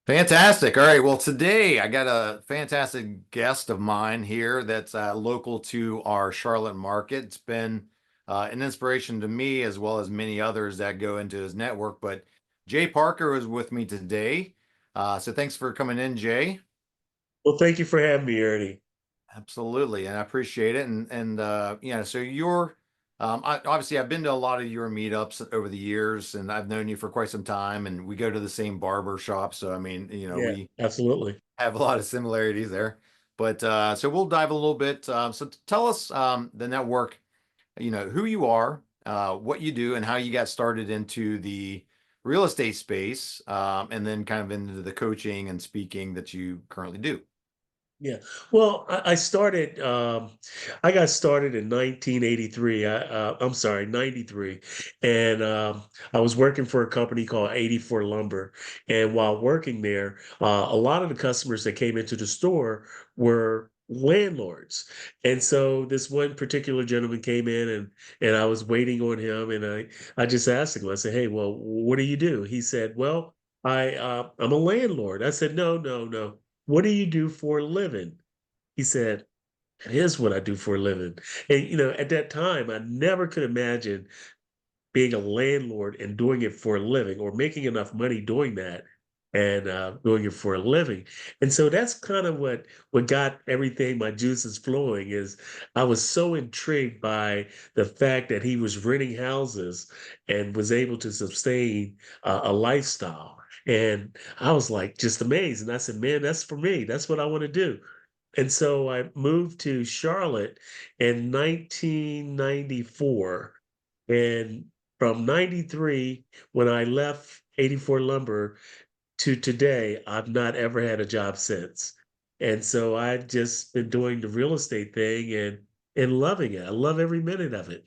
Fantastic. All right. Well, today I got a fantastic guest of mine here that's local to our Charlotte market. It's been an inspiration to me as well as many others that go into his network. But Jay Parker is with me today. So thanks for coming in, Jay. Well, thank you for having me, Ernie. Absolutely, and I appreciate it. So you're obviously I've been to a lot of your meetups over the years, and I've known you for quite some time, and we go to the same barber shop. So I mean, Yeah, we absolutely. have a lot of similarities there. But so we'll dive a little bit. Tell us the network, who you are, what you do, and how you got started into the real estate space, and then kind of into the coaching and speaking that you currently do. Yeah. Well, I got started in 1983. I'm sorry, 93. And I was working for a company called 84 Lumber. And while working there, a lot of the customers that came into the store were landlords. And so this one particular gentleman came in and I was waiting on him and I just asked him, I said, "Hey, well, what do you do?" He said, "Well, I'm a landlord." I said, "No, no, no. What do you do for a living?" He said, "That is what I do for a living." And, at that time, I never could imagine being a landlord and doing it for a living or making enough money doing that and doing it for a living. And so that's kind of what got everything, my juices flowing is I was so intrigued by the fact that he was renting houses and was able to sustain a lifestyle. And I was like just amazed. And I said, man, that's for me. That's what I want to do. And so I moved to Charlotte in 1994. And from 93, when I left 84 Lumber to today, I've not ever had a job since. And so I've just been doing the real estate thing and loving it. I love every minute of it.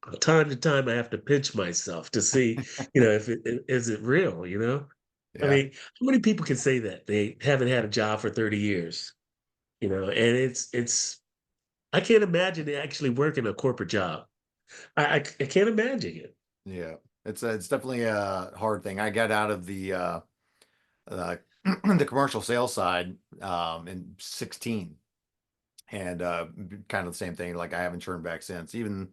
From time to time I have to pinch myself to see, if is it real. I Yeah. mean, how many people can say that they haven't had a job for 30 years? And it's I can't imagine actually working a corporate job. I can't imagine it. Yeah. It's definitely a hard thing. I got out of uh the commercial sales side in 16 and kind of the same thing. Like I haven't turned back since, even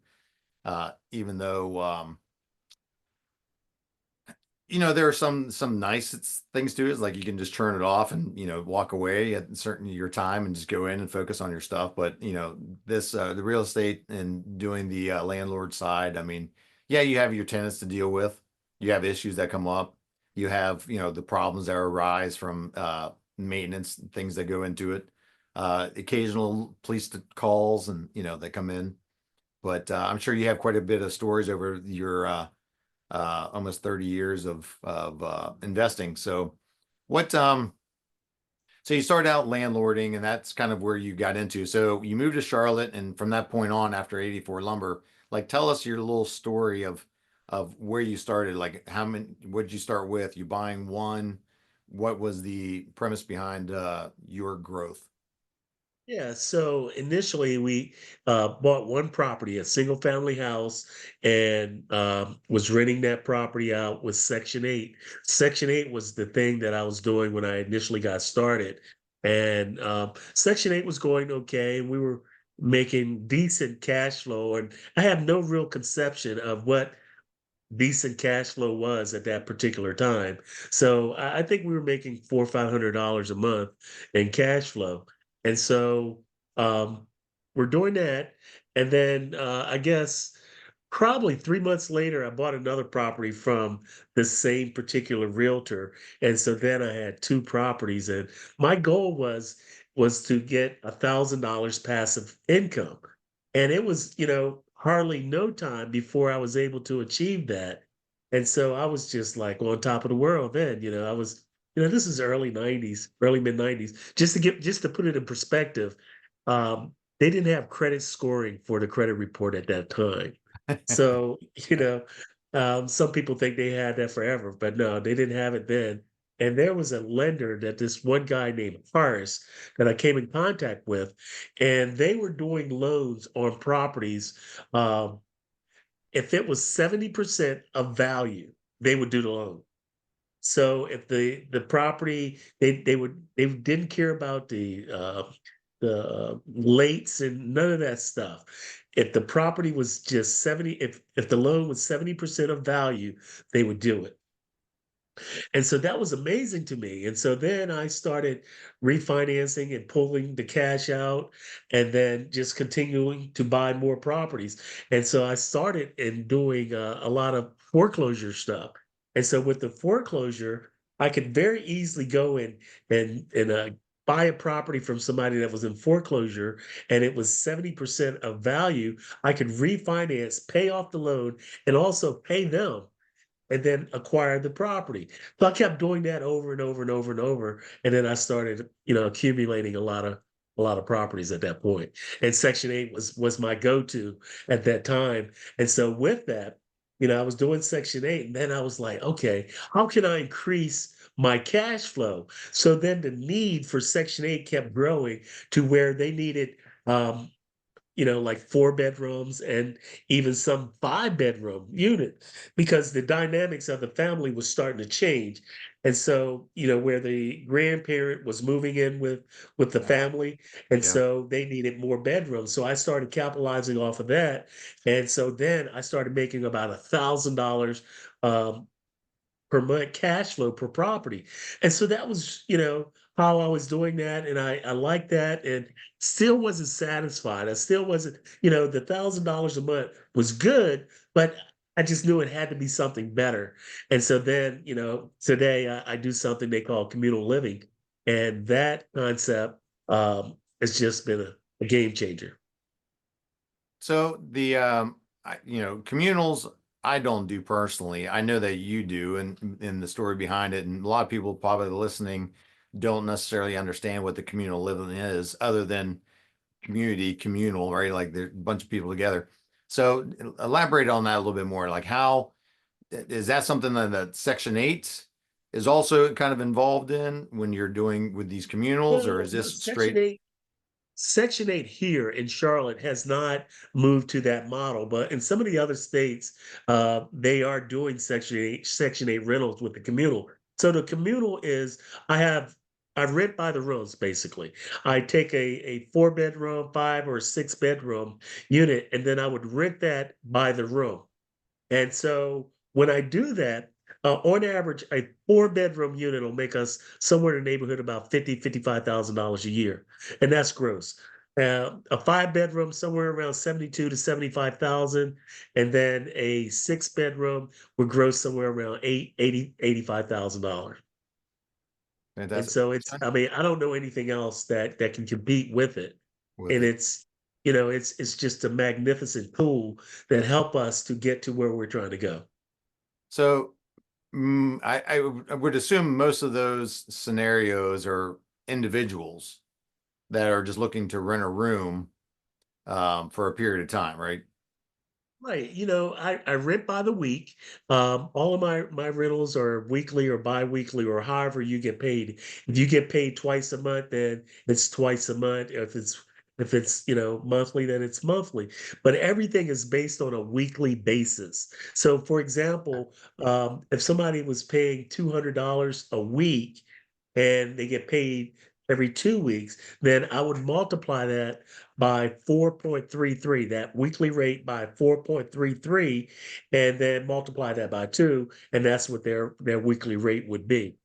though there are some nice things to it. It's like you can just turn it off and walk away at certain your time and just go in and focus on your stuff. But this the real estate and doing the landlord side. I mean, yeah, you have your tenants to deal with. You have issues that come up. You have the problems that arise from maintenance, things that go into it. Occasional police calls and that come in. But I'm sure you have quite a bit of stories over your almost 30 years of investing. What so you started out landlording and that's kind of where you got into. So you moved to Charlotte and from that point on after 84 Lumber, like tell us your little story of where you started, like how many what did you start with? You buying one? What was the premise behind your growth? Yeah, so initially we bought one property, a single family house, and was renting that property out with Section 8. Section 8 was the thing that I was doing when I initially got started. And Section 8 was going okay, and we were making decent cash flow. And I have no real conception of what decent cash flow was at that particular time. So I think we were making $400 or $500 a month in cash flow. And so we're doing that. And then I guess probably 3 months later, I bought another property from the same particular realtor. And so then I had two properties. And my goal was to get $1,000 passive income. And it was, hardly no time before I was able to achieve that. And so I was just like on top of the world then. I was, this is early 90s, early mid 90s. Just to put it in perspective, they didn't have credit scoring for the credit report at that time. So, some people think they had that forever, but no, they didn't have it then. And there was a lender that this one guy named Horace that I came in contact with, and they were doing loans on properties. If it was 70% of value, they would do the loan. So if the property, they didn't care about the lates and none of that stuff. If the property was just 70, if the loan was 70% of value, they would do it. And so that was amazing to me. And so then I started refinancing and pulling the cash out and then just continuing to buy more properties. And so I started in doing a lot of foreclosure stuff. And so with the foreclosure, I could very easily go in and buy a property from somebody that was in foreclosure and it was 70% of value. I could refinance, pay off the loan, and also pay them and then acquired the property. So I kept doing that over and over and over and over. And then I started, accumulating a lot of properties at that point. And Section 8 was my go-to at that time. And so with that, I was doing Section 8, and then I was like, okay, how can I increase my cash flow? So then the need for Section 8 kept growing to where they needed like 4 bedrooms and even some 5 bedroom unit because the dynamics of the family was starting to change. And so, where the grandparent was moving in with the Yeah. family, and Yeah. so they needed more bedrooms. So I started capitalizing off of that. And so then I started making about $1,000 um, per month cash flow per property. And so that was, how I was doing that. And I liked that and still wasn't satisfied. I still wasn't, the $1,000 a month was good, but I just knew it had to be something better. And so then, today I do something they call communal living. And that concept has just been a game changer. So communals I don't do personally. I know that you do, and in the story behind it, and a lot of people probably listening don't necessarily understand what the communal living is, other than communal, right? Like there's a bunch of people together. So elaborate on that a little bit more. Like how is that something that Section 8 is also kind of involved in when you're doing with these communals, or Well, is no, this Section straight? 8 Section 8 here in Charlotte has not moved to that model, but in some of the other states, they are doing Section 8 rentals with the communal. So the communal is I rent by the rooms basically. I take a 4 bedroom, 5 or 6 bedroom unit, and then I would rent that by the room. And so when I do that, on average, a 4 bedroom unit will make us somewhere in the neighborhood about $55,000 a year, and that's gross. A 5 bedroom somewhere around 72 to 75,000, and then a 6 bedroom would gross somewhere around $85,000. And Fantastic. so I mean, I don't know anything else that can compete with it. With And it. it's just a magnificent tool that help us to get to where we're trying to go. So I would assume most of those scenarios are individuals that are just looking to rent a room for a period of time, right? Right. I rent by the week. All of my rentals are weekly or bi-weekly or however you get paid. If you get paid twice a month, then it's twice a month. If it's monthly, then it's monthly. But everything is based on a weekly basis. So for example, if somebody was paying $200 a week and they get paid every 2 weeks, then I would multiply that by 4.33, that weekly rate by 4.33, and then multiply that by two, and that's what their weekly rate would be.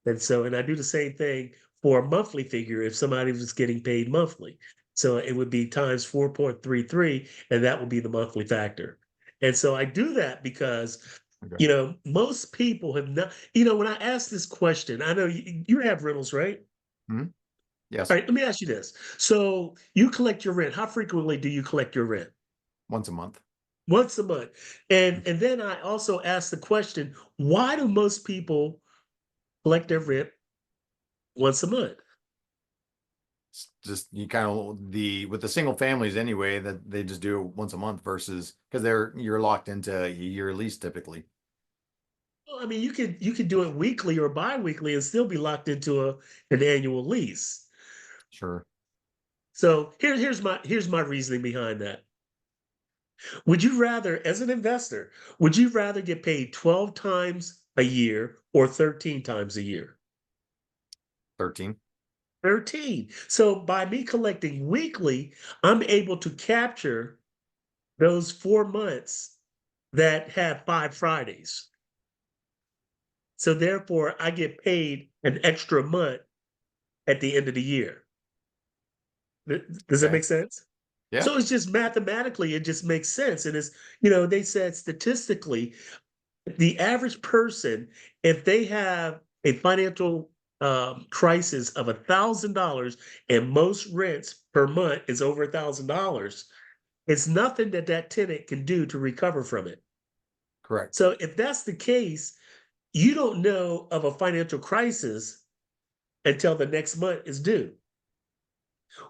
And I do the same thing for a monthly figure if somebody was getting paid monthly. So it would be times 4.33, and that would be the monthly factor. And so I do that because Okay. most people have not, when I ask this question, I know you have rentals, right? Mhm. All Yes, right, let me ask you this. So you collect your rent. How frequently do you collect your rent? once a month. Once a month. And then I also ask the question, why do most people collect their rent once a month? It's just you kind of the with the single families anyway that they just do it once a month versus because you're locked into a year lease typically. Well, I mean, you could do it weekly or bi-weekly and still be locked into an annual lease. Sure. So here's my reasoning behind that. Would you rather, as an investor, would you rather get paid 12 times a year or 13 times a year? 13. 13. So by me collecting weekly, I'm able to capture those 4 months that have 5 Fridays. So therefore, I get paid an extra month at the end of the year. Does that Okay. make sense? Yeah. So it's just mathematically, it just makes sense. And it's, they said statistically, the average person, if they have a financial crisis of $1,000 and most rents per month is over $1,000, it's nothing that that tenant can do to recover from it. Correct. So if that's the case, you don't know of a financial crisis until the next month is due.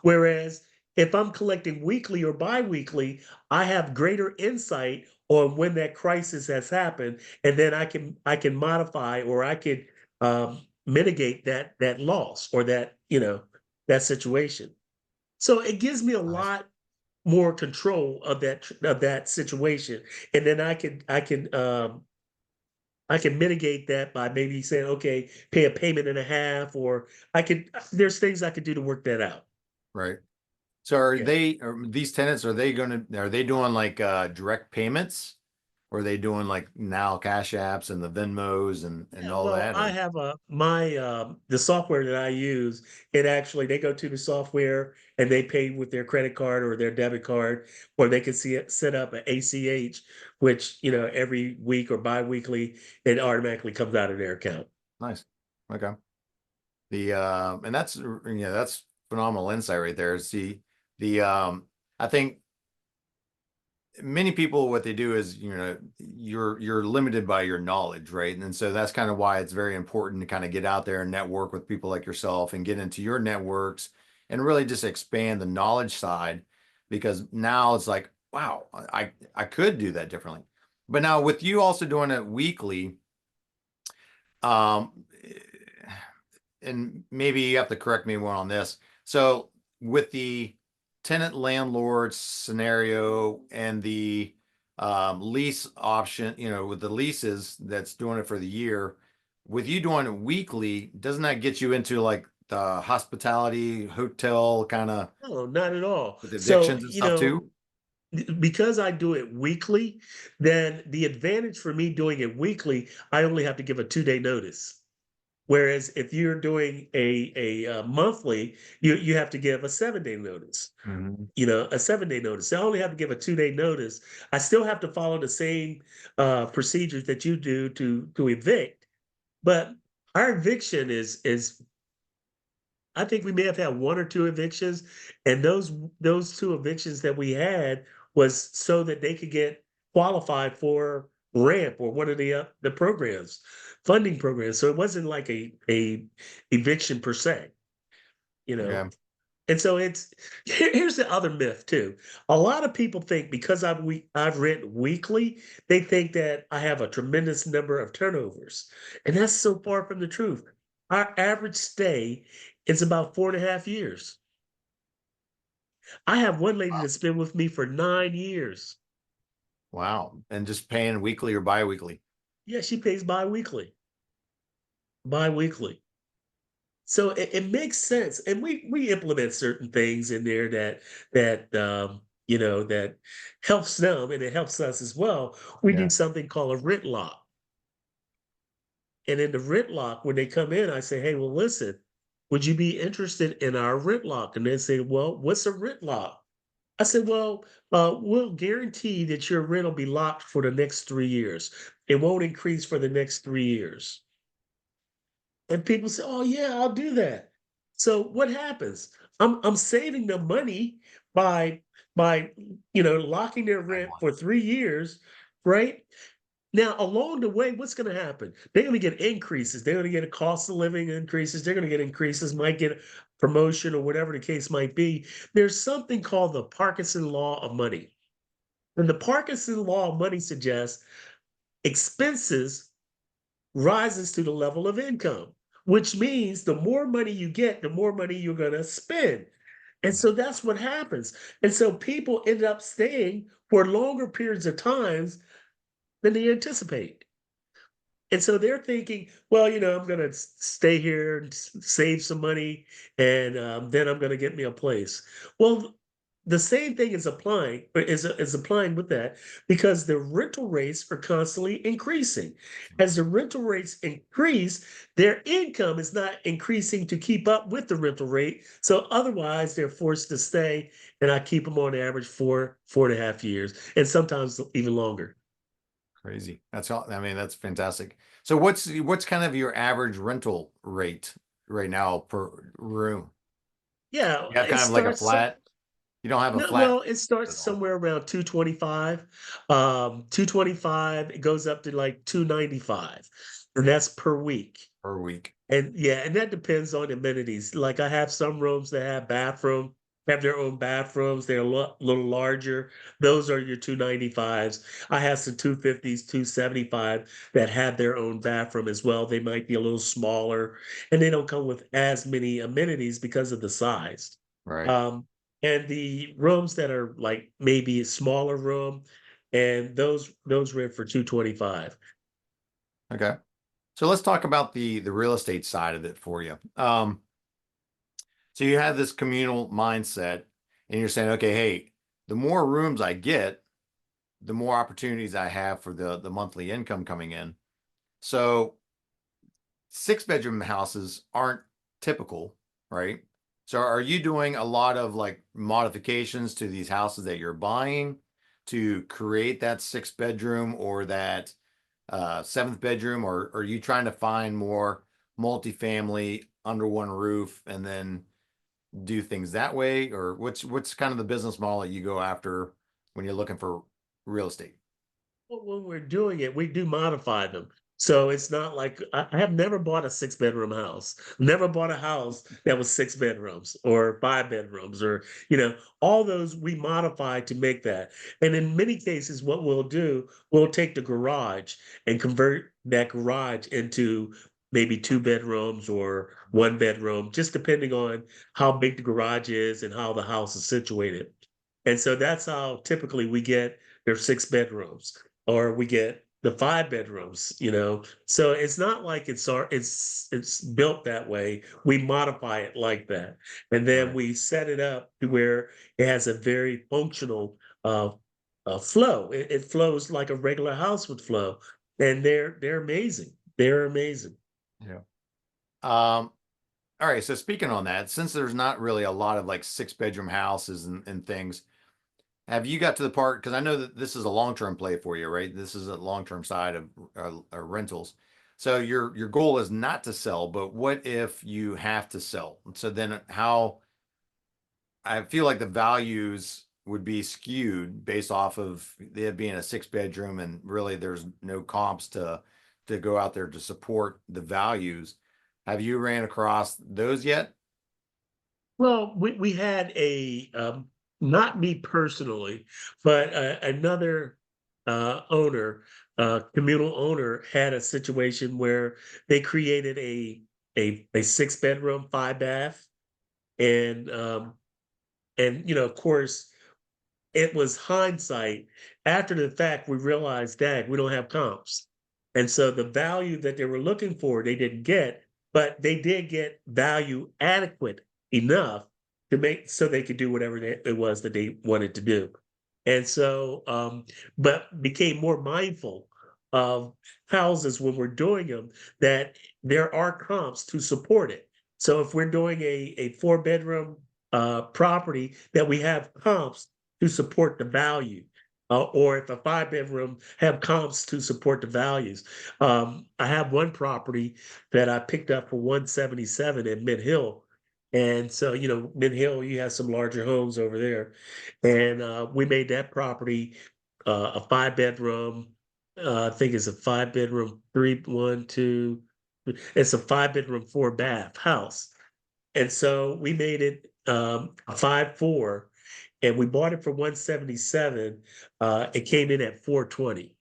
Whereas if I'm collecting weekly or biweekly, I have greater insight on when that crisis has happened, and then I can modify or I can mitigate that loss or that situation. So it gives me a Nice. lot more control of that situation, and then I can mitigate that by maybe saying, okay, pay a payment and a half, or there's things I could do to work that out. Right. So Yeah. are these tenants, are they doing like direct payments? Or are they doing like now Cash Apps and the Venmos and Yeah, all well, that? I Or have the software that I use, they go to the software and they pay with their credit card or their debit card, or they can set up an ACH, which, every week or bi-weekly, it automatically comes out of their account. nice. Okay. The and that's phenomenal insight right there. See the I think many people what they do is you're limited by your knowledge, right? And so that's kind of why it's very important to kind of get out there and network with people like yourself and get into your networks and really just expand the knowledge side because now it's like wow, I could do that differently. But now with you also doing it weekly, um and maybe you have to correct me more on this. So with the tenant landlord scenario and the lease option, with the leases that's doing it for the year, with you doing it weekly, doesn't that get you into like the hospitality hotel kind of No, not at all. with So, evictions and stuff too? because I do it weekly, then the advantage for me doing it weekly, I only have to give a 2-day notice. Whereas if you're doing a monthly, you have to give a 7-day notice. Mhm. A 7-day notice. So I only have to give a 2-day notice. I still have to follow the same procedures that you do to evict, but our eviction is I think we may have had one or two evictions, and those two evictions that we had was so that they could get qualified for ramp or one of the programs, funding programs. So it wasn't like a eviction per se, you know. Okay. And so here's the other myth too. A lot of people think because I've rent weekly, they think that I have a tremendous number of turnovers, and that's so far from the truth. Our average stay is about 4.5 years. I have one lady that's been with me for 9 years. Wow. And just paying weekly or bi-weekly. Yeah, she pays bi-weekly. So it makes sense, and we implement certain things in there that helps them and it helps us as well. We do Yeah. something called a rent lock, and in the rent lock, when they come in, I say, "Hey, well, listen, would you be interested in our rent lock?" And they say, "Well, what's a rent lock?" I said, "Well, we'll guarantee that your rent will be locked for the next 3 years. It won't increase for the next 3 years." And people say, "Oh yeah, I'll do that." So what happens? I'm saving them money by by locking their rent for 3 years, right? Now along the way, what's going to happen? They're going to get increases. They're going to get a cost of living increases. They're going to get increases. Might get a promotion or whatever the case might be. There's something called the Parkinson law of money, and the Parkinson law of money suggests expenses rises to the level of income, which means the more money you get, the more money you're going to spend. And so that's what happens. And so people end up staying for longer periods of times than they anticipate. And so they're thinking, well, I'm going to stay here and save some money, and then I'm going to get me a place. Well, the same thing is applying, or is applying with that, because the rental rates are constantly increasing. As the rental rates increase, their income is not increasing to keep up with the rental rate. So otherwise, they're forced to stay, and I keep them on average 4.5 years, and sometimes even longer. Crazy. That's all. I mean, that's fantastic. So what's kind of your average rental rate right now per room? Yeah, You have it kind of like a starts. flat, you don't have a No, flat well, it starts at all somewhere around 225. 225, it goes up to like 295. And that's per week. per week. And yeah, and that depends on amenities. Like I have some rooms that have their own bathrooms. They're little larger. Those are your 295s. I have some 250s, 275 that have their own bathroom as well. They might be a little smaller and they don't come with as many amenities because of the size. Right. Um, and the rooms that are like maybe a smaller room, and those rent for 225. Okay. So let's talk about the real estate side of it for you. So you have this communal mindset and you're saying, okay, hey, the more rooms I get, the more opportunities I have for the monthly income coming in. So 6 bedroom houses aren't typical, right? So are you doing a lot of like modifications to these houses that you're buying to create that 6 bedroom or that seventh bedroom, or are you trying to find more multifamily under one roof and then do things that way? Or what's kind of the business model that you go after when you're looking for real estate? Well, when we're doing it, we do modify them. So it's not like I have never bought a 6 bedroom house, never bought a house that was 6 bedrooms or 5 bedrooms, or, all those we modify to make that. And in many cases, what we'll do, we'll take the garage and convert that garage into maybe 2 bedrooms or 1 bedroom, just depending on how big the garage is and how the house is situated. And so that's how typically we get their 6 bedrooms, or we get the 5 bedrooms. So it's not like it's built that way. We modify it like that, and then Right. we set it up to where it has a very functional flow. It flows like a regular house would flow, and they're amazing. They're amazing. Yeah. Um, all right. So speaking on that, since there's not really a lot of like 6 bedroom houses and things, have you got to the part? Because I know that this is a long-term play for you, right? This is a long-term side of rentals. So your goal is not to sell, but what if you have to sell? So then how I feel like the values would be skewed based off of it being a 6 bedroom and really there's no comps to go out there to support the values. Have you ran across those yet? Well, we had not me personally, but another owner, communal owner, had a situation where they created a 6 bedroom, 5 bath, and of course, it was hindsight. After the fact, we realized, that we don't have comps. And so the value that they were looking for, they didn't get, but they did get value adequate enough to make so they could do whatever it was that they wanted to do. And so, but became more mindful of houses when we're doing them, that there are comps to support it. So if we're doing a 4 bedroom property, that we have comps to support the value. Or if a 5 bedroom, have comps to support the values. I have one property that I picked up for 177 in Mid Hill. And so, Mid Hill, you have some larger homes over there. And we made that property a 5 bedroom. I think it's a 5 bedroom, three, one, two. It's a 5 bedroom, 4 bath house. And so we made it a 5.4, and we bought it for 177. It came in at 420.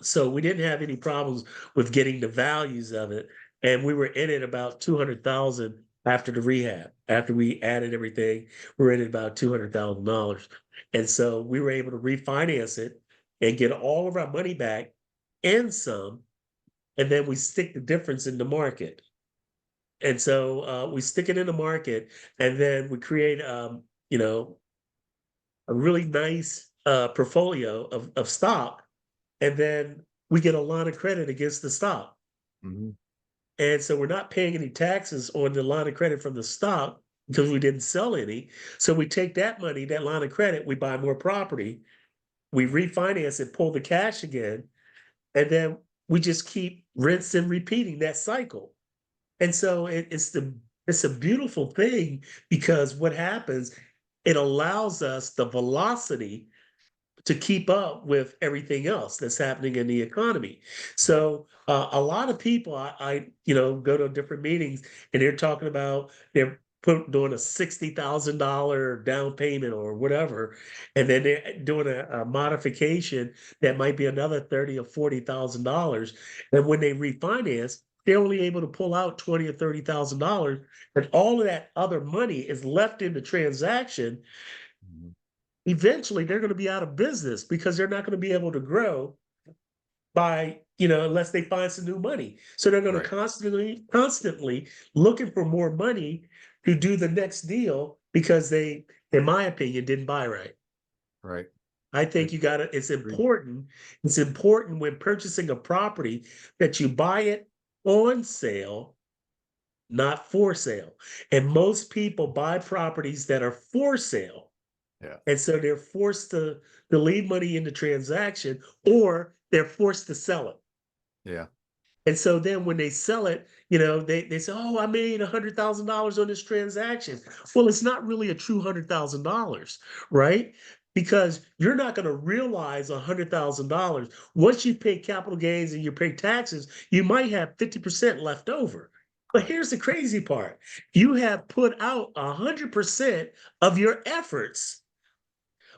So we didn't have any problems with getting the values of it. And we were in it about 200,000 after the rehab. After we added everything, we were in it about $200,000. And so we were able to refinance it and get all of our money back and some, and then we stick the difference in the market. And so we stick it in the market, and then we create, you know, a really nice portfolio of stock, and then we get a line of credit against the stock. Hmm. And so we're not paying any taxes on the line of credit from the stock because we didn't sell any. So we take that money, that line of credit, we buy more property, we refinance it, pull the cash again, and then we just keep rinsing, repeating that cycle. And so it's a beautiful thing because what happens, it allows us the velocity to keep up with everything else that's happening in the economy. Right. So a lot of people, go to different meetings and they're talking about doing a $60,000 down payment or whatever, and then they're doing a modification that might be another 30 or $40,000. And when they refinance, they're only able to pull out 20 or $30,000, and all of that other money is left in the transaction. Mhm. Eventually they're going to be out of business because they're not going to be able to grow by, unless they find some new money. So they're going to Right. constantly looking for more money to do the next deal because they, in my opinion, didn't buy right. Right. I I think you got to, agree. it's important when purchasing a property that you buy it on sale, not for sale. And most people buy properties that are for sale. Yeah. And so they're forced to leave money in the transaction, or they're forced to sell it. Yeah. And so then when they sell it, they say, oh, I made $100,000 on this transaction. Well, it's not really a true $100,000, right? Because you're not going to realize $100,000. Once you pay capital gains and you pay taxes, you might have 50% left over. But Right. here's the crazy part. You have put out 100% of your efforts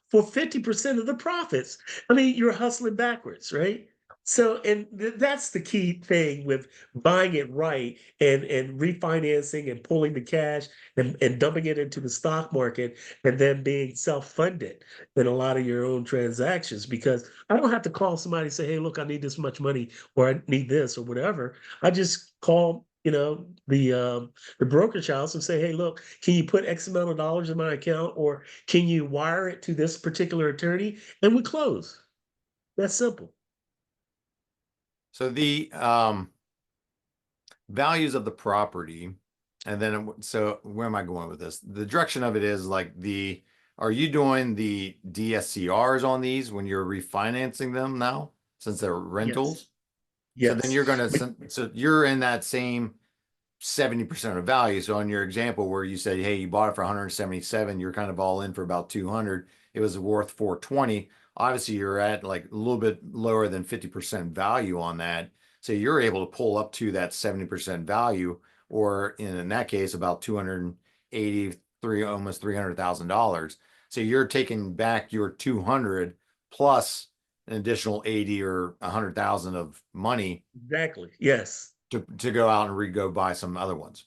for 50% of the profits. I mean, you're hustling backwards, right? So, and that's the key thing with buying it right and refinancing and pulling the cash and dumping it into the stock market and then being self-funded in a lot of your own transactions. Because I don't have to call somebody and say, hey, look, I need this much money or I need this or whatever. I just call, the brokerage house and say, hey, look, can you put X amount of dollars in my account, or can you wire it to this particular attorney? And we close. That's simple. So the values of the property, and then so where am I going with this? The direction of it is like are you doing the DSCRs on these when you're refinancing them now, since they're Yes. rentals? So then Yes. you're gonna, But so you're in that same 70% of value. So on your example where you said, hey, you bought it for 177, you're kind of all in for about 200. It was worth 420. Obviously, you're at like a little bit lower than 50% value on that. So you're able to pull up to that 70% value, or in that case, about 283, almost $300,000. So you're taking back your 200 plus an additional 80 or 100,000 of money exactly. Yes. to go out and go buy some other ones.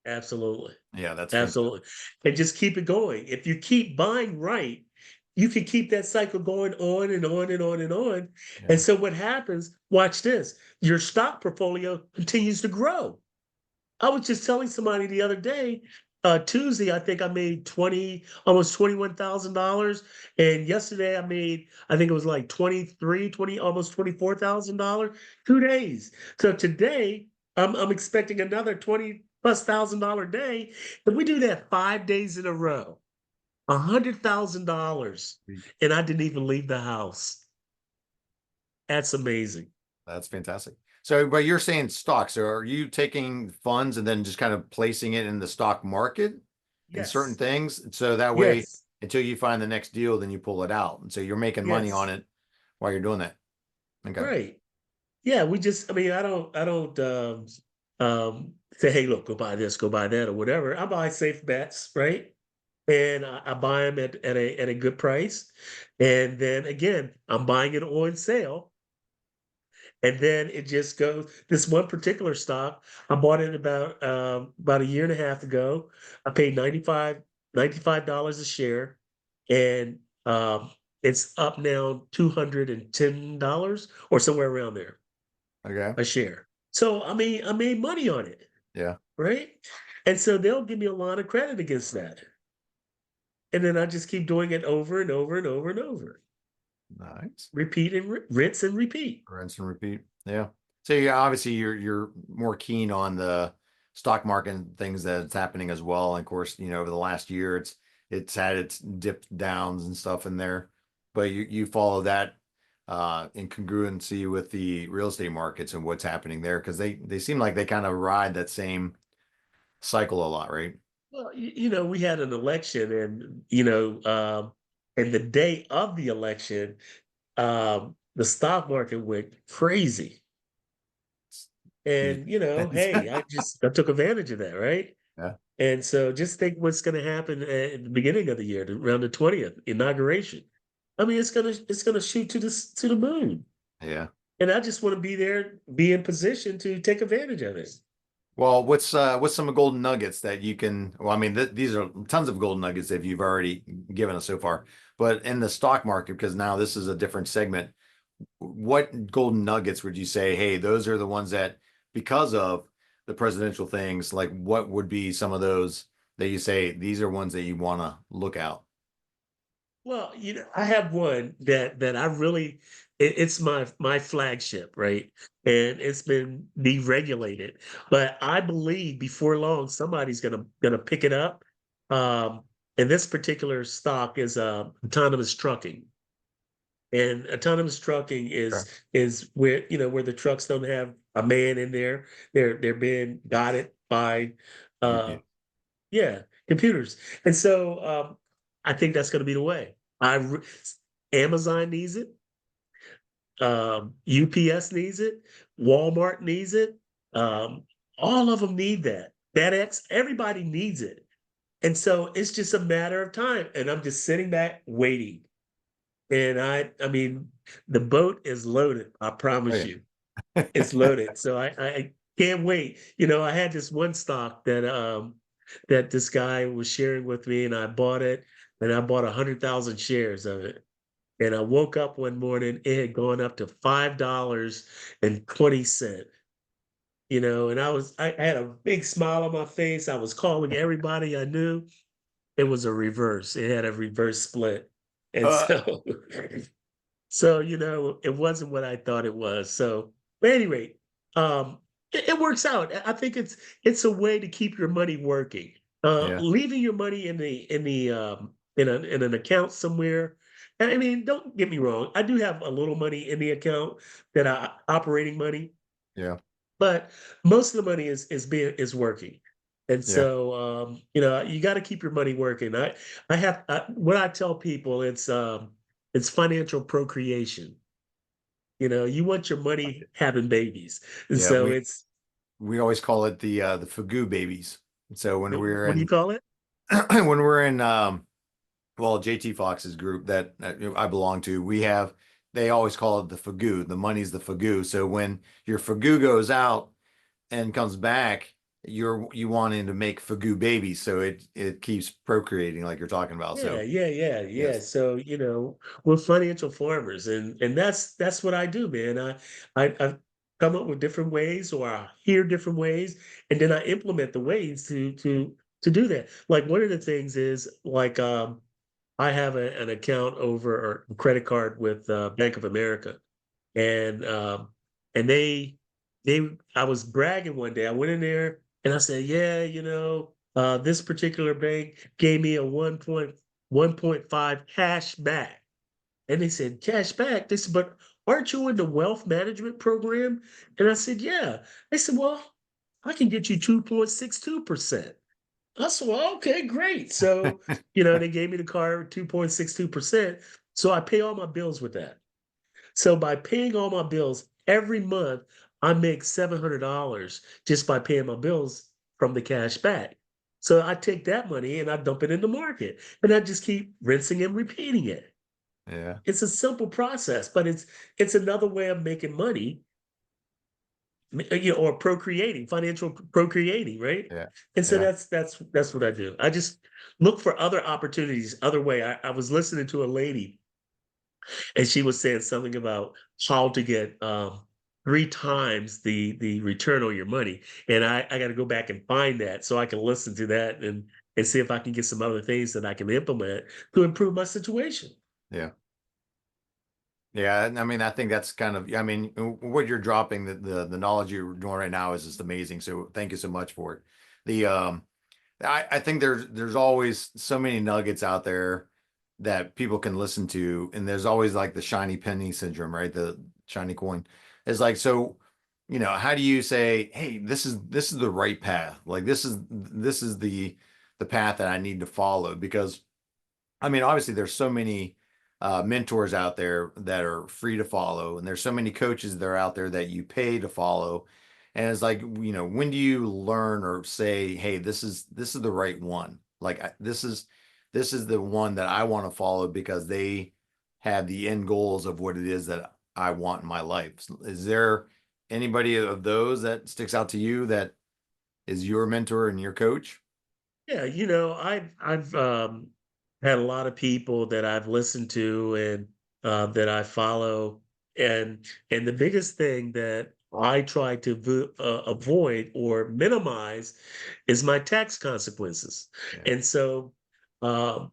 Absolutely. Yeah, that's fantastic. Absolutely. And just keep it going. If you keep buying right, you can keep that cycle going on and on and on and on. And Yeah. so what happens, watch this, your stock portfolio continues to grow. I was just telling somebody the other day, Tuesday, I think I made almost $21,000. And yesterday I think it was like 20, almost $24,000, 2 days. So today I'm expecting another 20 plus $1,000 day. If we do that 5 days in a row, $100,000, and I didn't even leave the house. That's amazing. That's fantastic. So, but you're saying stocks. So are you taking funds and then just kind of placing it in the stock market in certain Yes. things? So that way, Yes. until you find the next deal, then you pull it out. And so you're making money on Yes. it while you're doing that. Okay. Right. Yeah, I mean, I don't say, hey, look, go buy this, go buy that, or whatever. I buy safe bets, right? And I buy them at a good price. And then again, I'm buying it on sale. And then it just goes. This one particular stock, I bought it about a year and a half ago. I paid $95 a share, and it's up now $210 or somewhere around there Okay. a share. So I made money on it, Yeah. right? And so they'll give me a lot of credit against that. And then I just keep doing it over and over and over and over. Nice. Repeat and rinse and repeat. Rinse and repeat. Yeah. So yeah, obviously you're more keen on the stock market and things that's happening as well. And of course, over the last year, it's had its dip downs and stuff in there, but you follow that in congruency with the real estate markets and what's happening there because they seem like they kind of ride that same cycle a lot, right? Well, we had an election, and and the day of the election, the stock market went crazy. Yeah. And hey, I took advantage of that, right? Yeah. And so just think what's going to happen at the beginning of the year, around the 20th inauguration. I mean, it's gonna shoot to the moon, Yeah. and I just want to be there, be in position to take advantage of it. Well, what's some golden nuggets that you can? Well, I mean, these are tons of golden nuggets that you've already given us so far. But in the stock market, because now this is a different segment, what golden nuggets would you say, hey, those are the ones that, because of the presidential things, like what would be some of those that you say these are ones that you want to look out? Well, I have one that I really it's my flagship, right? And it's been deregulated, but I believe before long somebody's gonna pick it up. And this particular stock is autonomous trucking. And autonomous trucking Sure. is where where the trucks don't have a man in there. They're being guided by uh Computer. yeah, computers. And so I think that's going to be the way. Amazon needs it. UPS needs it. Walmart needs it. Um, all of them need that. FedEx, everybody needs it. And so it's just a matter of time. And I'm just sitting back waiting. And I mean, the boat is loaded. I Oh promise yeah. you, it's loaded. So I can't wait. I had this one stock that this guy was sharing with me, and I bought it, and I bought 100,000 shares of it. And I woke up one morning, it had gone up to $5.20. And I had a big smile on my face. I was calling everybody I knew. It was a reverse. It had a reverse split. And Uh, so it wasn't what I thought it was. So, but at any rate, it works out. I think it's a way to keep your money working. yeah. Leaving your money in an account somewhere. And I mean, don't get me wrong. I do have a little money in the account that I operating money, Yeah. but most of the money is working. And Yeah. so you got to keep your money working. What I tell people, it's financial procreation. You want your money having babies. And Yeah. so We always call it the Fagoo babies. So when we're what do you in call it? when we're in well, JT Fox's group that I belong to, they always call it the Fagoo. The money's the Fagoo. So when your Fagoo goes out and comes back, you wanting to make Fagoo babies, so it keeps procreating like you're talking about. Yeah, So yeah, yeah, yeah. yes, So, we're financial farmers, and that's what I do, man. I've come up with different ways, or I hear different ways, and then I implement the ways to do that. Like one of the things is like I have an account over or a credit card with Bank of America, and they I was bragging one day. I went in there and I said, yeah, this particular bank gave me a 1.5 cash back. And they said, cash back. They said, but aren't you in the wealth management program? And I said, yeah. They said, well, I can get you 2.62%. I said, well, okay, great. So, they gave me the card 2.62%. So I pay all my bills with that. So by paying all my bills every month, I make $700 just by paying my bills from the cash back. So I take that money and I dump it in the market, and I just keep rinsing and repeating it. yeah, It's a simple process, but it's another way of making money, or procreating, financial procreating, right? yeah, And so yeah. that's what I do. I just look for other opportunities, other way. I was listening to a lady, and she was saying something about how to get three times the return on your money. And I got to go back and find that so I can listen to that and see if I can get some other things that I can implement to improve my situation. Yeah. Yeah, and I mean, I think that's kind of, I mean, what you're dropping, the knowledge you're doing right now is just amazing. So thank you so much for it. The I think there's always so many nuggets out there that people can listen to, and there's always like the shiny penny syndrome, right? The shiny coin. It's like, so, how do you say, hey, this is the right path? Like this is the path that I need to follow because I mean, obviously, there's so many mentors out there that are free to follow, and there's so many coaches that are out there that you pay to follow. And it's like, when do you learn or say, "Hey, this is the right one. Like this is the one that I want to follow because they have the end goals of what it is that I want in my life." Is there anybody of those that sticks out to you that is your mentor and your coach? Yeah, I've had a lot of people that I've listened to and that I follow, and the biggest thing that I try to avoid or minimize is my tax consequences. Yeah. And so, um,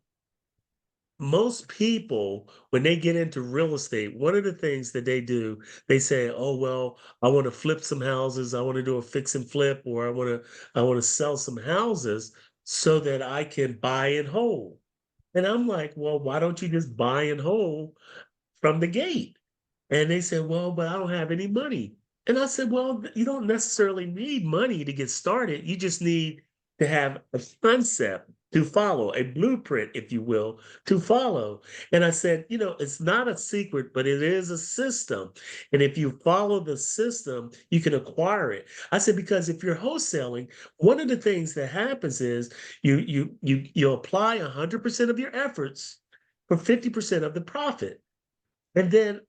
most people, when they get into real estate, one of the things that they do, they say, "Oh well, I want to flip some houses. I want to do a fix and flip, or I want to sell some houses so that I can buy and hold." And I'm like, "Well, why don't you just buy and hold from the gate?" And they said, "Well, but I don't have any money." And I said, "Well, you don't necessarily need money to get started. You just need to have a concept to follow, a blueprint, if you will, to follow." And I said, it's not a secret, but it is a system. And if you follow the system, you can acquire it. I said, because if you're wholesaling, one of the things that happens is you apply 100% of your efforts for 50% of the profit. And then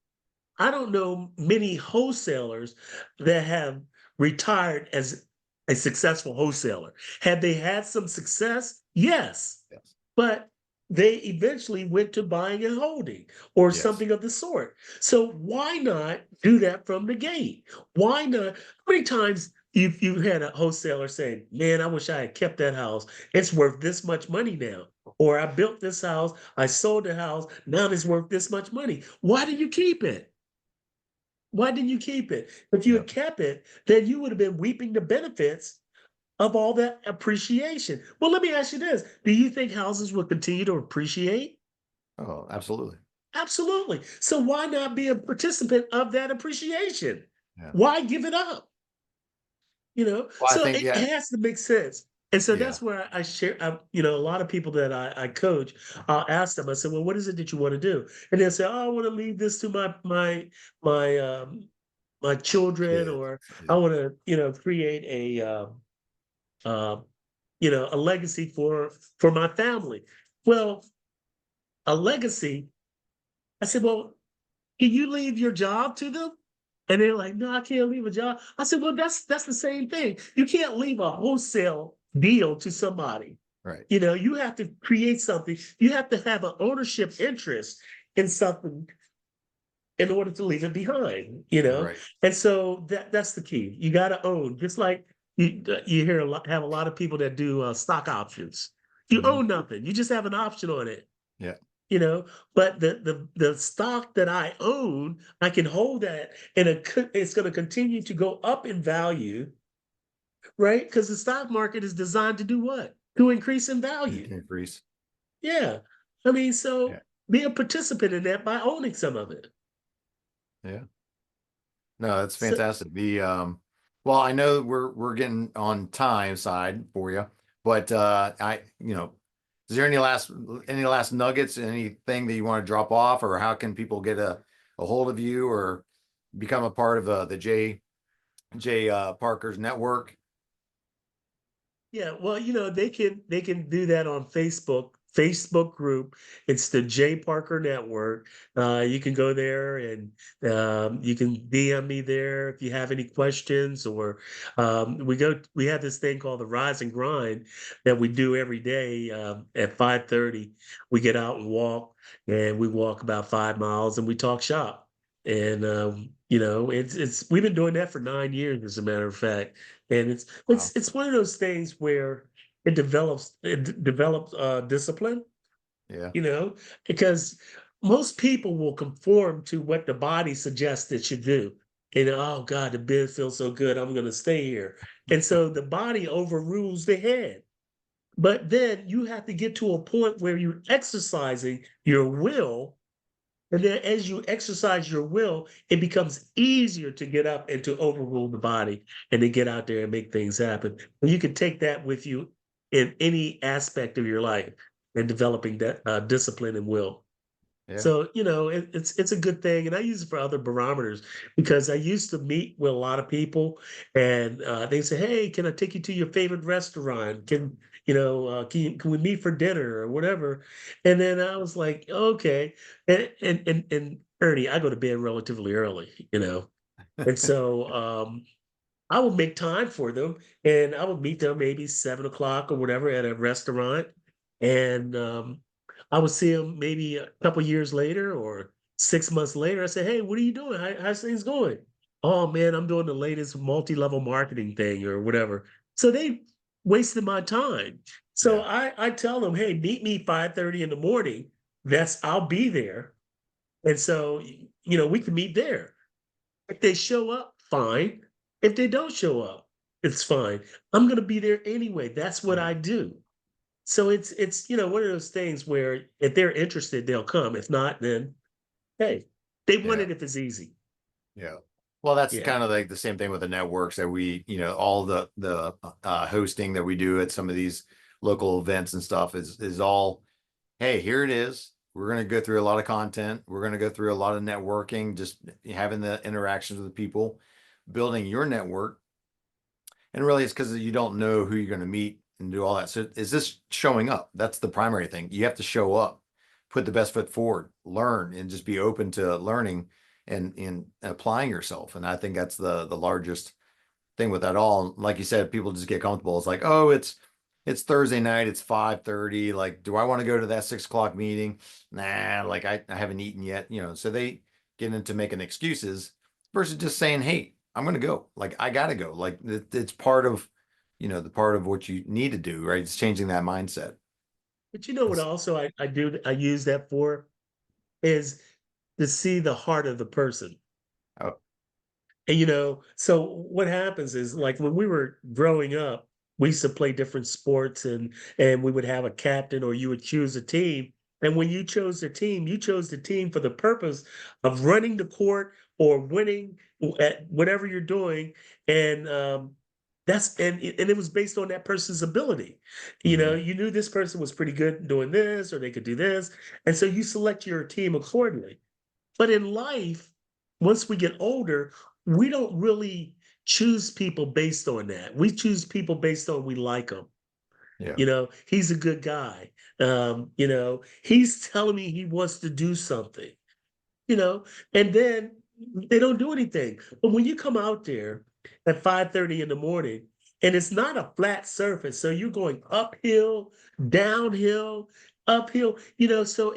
I don't know many wholesalers that have retired as a successful wholesaler. Have they had some success? Yes. Yes. But they eventually went to buying and holding or Yes. something of the sort. So why not do that from the gate? Why not? How many times you've had a wholesaler saying, "Man, I wish I had kept that house. It's worth this much money now." Or, "I built this house, I sold the house, now it's worth this much money." Why did you keep it? Why didn't you keep it? If you Yeah. had kept it, then you would have been reaping the benefits of all that appreciation. Well, let me ask you this. Do you think houses will continue to appreciate? Oh, absolutely. Absolutely. So why not be a participant of that appreciation? Yeah. Why give it up? Well, I So think, it yeah, has to make sense. And so yeah, that's where I share, a lot of people that I coach, I'll ask them, I said, "Well, what is it that you want to do?" And they'll say, "Oh, I want to leave this to my children, kids. or I Yeah. want to, create uh, a legacy for my family." Well, a legacy, I said, "Well, can you leave your job to them?" And they're like, "No, I can't leave a job." I said, "Well, that's the same thing. You can't leave a wholesale deal to somebody. Right. You have to create something. You have to have an ownership interest in something in order to leave it behind. Right. And so that's the key. You got to own. Just like you hear have a lot of people that do stock options. You Hmm. own nothing. You just have an option on it. Yeah. You know, but the stock that I own, I can hold that, and it's going to continue to go up in value, right? Because the stock market is designed to do what? To increase in It value. can increase. Yeah. I mean, Yeah. so be a participant in that by owning some of it. Yeah. No, that's So fantastic. Well, I know we're getting on time side for you, but is there any last nuggets, anything that you want to drop off, or how can people get a hold of you or become a part of the J Parker's network? Yeah, well, they can do that on Facebook group. It's the J Parker Network. You can go there and you can DM me there if you have any questions. Or we have this thing called the Rise and Grind that we do every day at 5:30. We get out and walk, and we walk about 5 miles, and we talk shop. And it's we've been doing that for 9 years, as a matter of fact. And it's Wow. it's it's one of those things where it develops discipline, Yeah. you know, because most people will conform to what the body suggests it should do. And oh God, the bed feels so good, I'm gonna stay here. And so the body overrules the head. But then you have to get to a point where you're exercising your will. And then as you exercise your will, it becomes easier to get up and to overrule the body and to get out there and make things happen. And you can take that with you in any aspect of your life and developing that discipline and will. Yeah. So, it's a good thing. And I use it for other barometers because I used to meet with a lot of people and they say, hey, can I take you to your favorite restaurant? Can we meet for dinner or whatever? And then I was like, okay. And Ernie, I go to bed relatively early. And so I would make time for them and I would meet them maybe 7 o'clock or whatever at a restaurant. And I would see them maybe a couple years later or 6 months later. I say, hey, what are you doing? How's things going? Oh man, I'm doing the latest multi-level marketing thing or whatever. So they wasted my time. So Yeah. I tell them, hey, meet me 5:30 in the morning. I'll be there. And so, we can meet there. If they show up, fine. If they don't show up, it's fine. I'm going to be there anyway. That's what Yeah. I do. So it's one of those things where if they're interested, they'll come. If not, then hey, they want Yeah. it if it's easy. Yeah. Well, that's Yeah. kind of like the same thing with the networks that we, all the hosting that we do at some of these local events and stuff is all, hey, here it is. We're going to go through a lot of content. We're going to go through a lot of networking, just having the interactions with the people, building your network. And really, it's because you don't know who you're going to meet and do all that. So, is this showing up? That's the primary thing. You have to show up, put the best foot forward, learn, and just be open to learning and applying yourself. And I think that's the largest thing with that all. Like you said, people just get comfortable. It's like, oh, it's Thursday night, it's 5:30. Like, do I want to go to that 6 o'clock meeting? Nah, like I haven't eaten yet, So they get into making excuses versus just saying, hey, I'm gonna go. Like I gotta go. Like it's part of, the part of what you need to do, right? It's changing that mindset. But you know what It's- also I use that for is to see the heart of the person. oh, And so what happens is like when we were growing up, we used to play different sports and we would have a captain or you would choose a team. And when you chose the team, you chose the team for the purpose of running the court or winning at whatever you're doing. And and it was based on that person's ability. mhm. You knew this person was pretty good doing this or they could do this. And so you select your team accordingly. But in life, once we get older, we don't really choose people based on that. We choose people based on we like them. Yeah. He's a good guy. He's telling me he wants to do something, you know, and then they don't do anything. But when you come out there at 5:30 in the morning and it's not a flat surface, so you're going uphill, downhill, uphill, so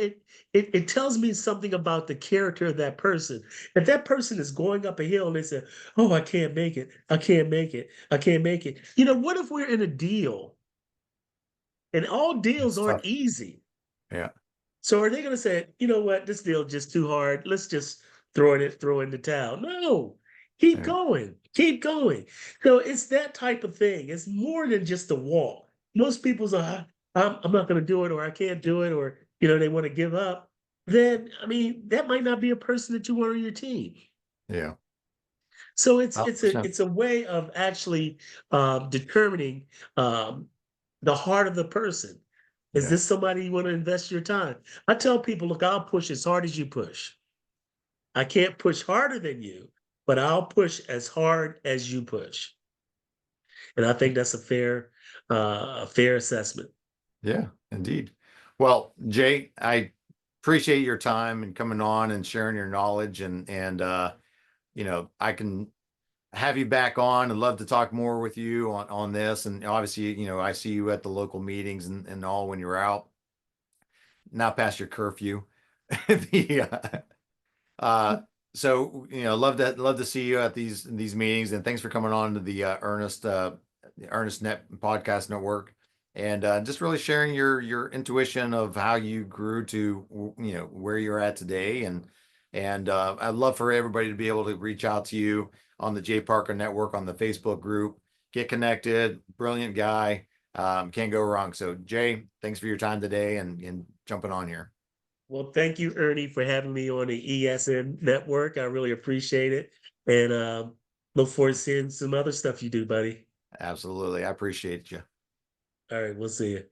it tells me something about the character of that person. If that person is going up a hill and they say, "Oh, I can't make it. I can't make it. I can't make it." What if we're in a deal and all deals It's aren't tough. easy? Yeah. So are they going to say, you know what, this deal just too hard. Let's just throw in the towel. No, keep Yeah. going, keep going. So it's that type of thing. It's more than just a walk. Most people's are, I'm not going to do it, or I can't do it, or they want to give up. Then I mean, that might not be a person that you want on your team. Yeah. So it's it's a 100%. it's a way of actually determining um, the heart of the person. Is Yeah. this somebody you want to invest your time? I tell people, look, I'll push as hard as you push. I can't push harder than you, but I'll push as hard as you push. And I think that's a fair assessment. Yeah, indeed. Well, Jay, I appreciate your time and coming on and sharing your knowledge and I can have you back on and love to talk more with you on this. And obviously, I see you at the local meetings and all when you're out, not past your curfew. The So, love to see you at these meetings, and thanks for coming on to the Ernest Net Podcast Network, and just really sharing your intuition of how you grew to where you're at today, and I'd love for everybody to be able to reach out to you on the Jay Parker Network on the Facebook group, get connected. Brilliant guy, can't go wrong. So, Jay, thanks for your time today and jumping on here. Well, thank you, Ernie, for having me on the ESN network. I really appreciate it. And look forward to seeing some other stuff you do, buddy. Absolutely, I appreciate you. All right, we'll see you.